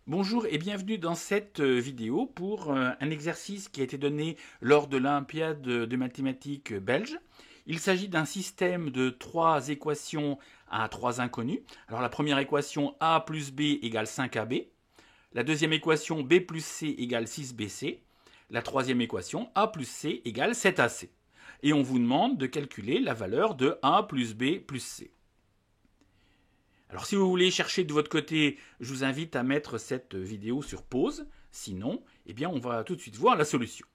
Bonjour et bienvenue dans cette vidéo pour un exercice qui a été donné lors de l'Olympiade de mathématiques belge. Il s'agit d'un système de trois équations à trois inconnus. Alors la première équation a plus b égale 5ab. La deuxième équation b plus c égale 6bc. La troisième équation a plus c égale 7ac. Et on vous demande de calculer la valeur de a plus b plus c. Alors si vous voulez chercher de votre côté, je vous invite à mettre cette vidéo sur pause. Sinon, eh bien, on va tout de suite voir la solution.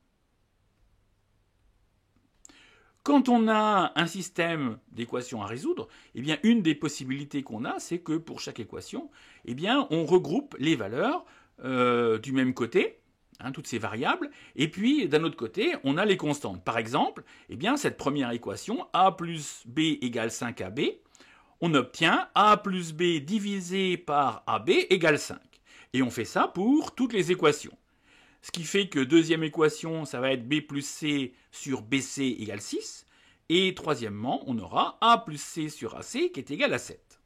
Quand on a un système d'équations à résoudre, eh bien, une des possibilités qu'on a, c'est que pour chaque équation, eh bien, on regroupe les valeurs du même côté, toutes ces variables, et puis d'un autre côté, on a les constantes. Par exemple, eh bien, cette première équation, a plus b égale 5ab, on obtient a plus b divisé par ab égale 5. Et on fait ça pour toutes les équations. Ce qui fait que deuxième équation, ça va être b plus c sur bc égale 6. Et troisièmement, on aura a plus c sur ac qui est égal à 7.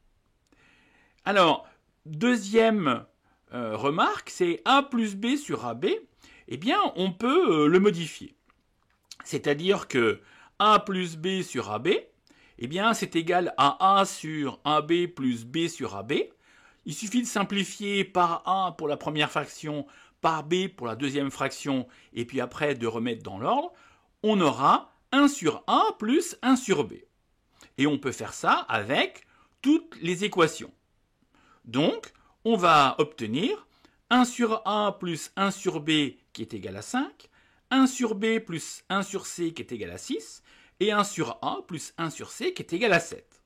Alors, deuxième remarque, c'est a plus b sur ab. Eh bien, on peut le modifier. C'est-à-dire que a plus b sur ab, eh bien, c'est égal à a sur ab plus b sur ab. Il suffit de simplifier par a pour la première fraction, par b pour la deuxième fraction, et puis après de remettre dans l'ordre. On aura 1 sur a plus 1 sur b. Et on peut faire ça avec toutes les équations. Donc, on va obtenir 1 sur a plus 1 sur b qui est égal à 5, 1 sur b plus 1 sur c qui est égal à 6, et 1 sur a plus 1 sur c qui est égal à 7.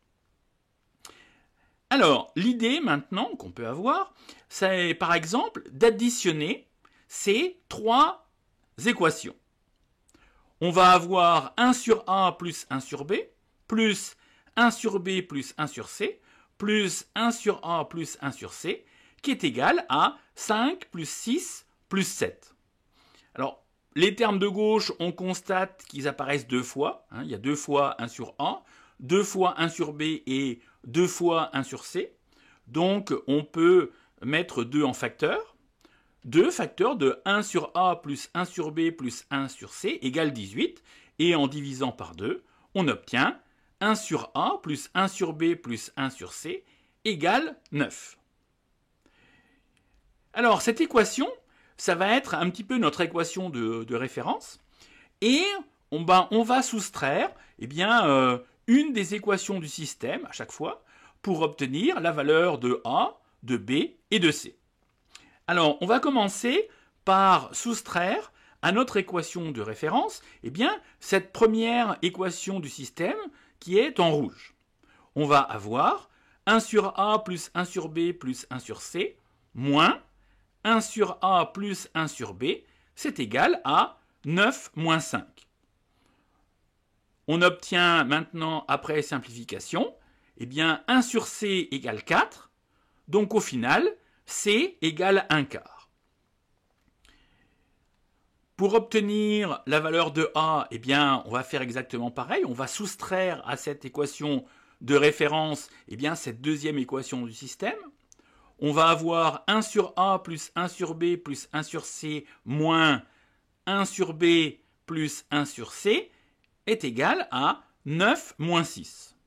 Alors, l'idée maintenant qu'on peut avoir, c'est par exemple d'additionner ces trois équations. On va avoir 1 sur a plus 1 sur b, plus 1 sur b plus 1 sur c, plus 1 sur a plus 1 sur c, qui est égal à 5 plus 6 plus 7. Alors, les termes de gauche, on constate qu'ils apparaissent deux fois. Il y a deux fois 1 sur a, deux fois 1 sur b et deux fois 1 sur c. Donc, on peut mettre 2 en facteur. 2 facteurs de 1 sur a plus 1 sur b plus 1 sur c égale 18. Et en divisant par 2, on obtient 1 sur a plus 1 sur b plus 1 sur c égale 9. Alors, cette équation, ça va être un petit peu notre équation de référence. Et on va soustraire une des équations du système à chaque fois pour obtenir la valeur de A, de B et de C. Alors, on va commencer par soustraire à notre équation de référence cette première équation du système qui est en rouge. On va avoir 1 sur A plus 1 sur B plus 1 sur C moins 1 sur A plus 1 sur B, c'est égal à 9 moins 5. On obtient maintenant, après simplification, 1 sur C égale 4. Donc au final, C égale 1 quart. Pour obtenir la valeur de A, on va faire exactement pareil. On va soustraire à cette équation de référence cette deuxième équation du système. On va avoir 1 sur A plus 1 sur B plus 1 sur C moins 1 sur B plus 1 sur C est égal à 9 moins 6.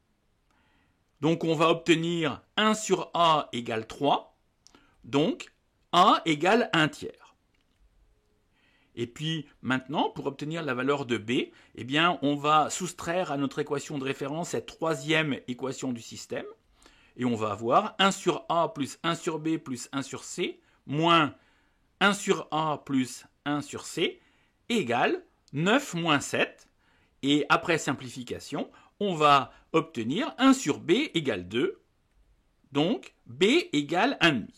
Donc on va obtenir 1 sur A égale 3. Donc A égale 1 tiers. Et puis maintenant, pour obtenir la valeur de B, on va soustraire à notre équation de référence cette troisième équation du système. Et on va avoir 1 sur A plus 1 sur B plus 1 sur C moins 1 sur A plus 1 sur C égale 9 moins 7. Et après simplification, on va obtenir 1 sur B égale 2. Donc, B égale 1,5.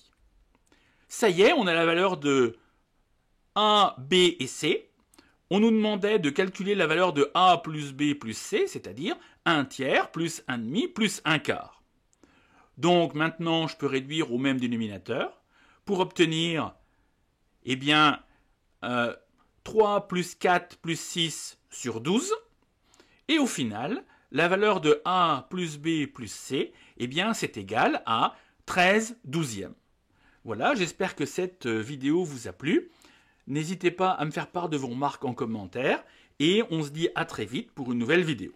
Ça y est, on a la valeur de A, B et C. On nous demandait de calculer la valeur de A plus B plus C, c'est-à-dire 1 tiers plus 1,5 plus 1 quart. Donc maintenant, je peux réduire au même dénominateur pour obtenir 3 plus 4 plus 6 sur 12. Et au final, la valeur de A plus B plus C, c'est égal à 13 douzièmes. Voilà, j'espère que cette vidéo vous a plu. N'hésitez pas à me faire part de vos remarques en commentaire et on se dit à très vite pour une nouvelle vidéo.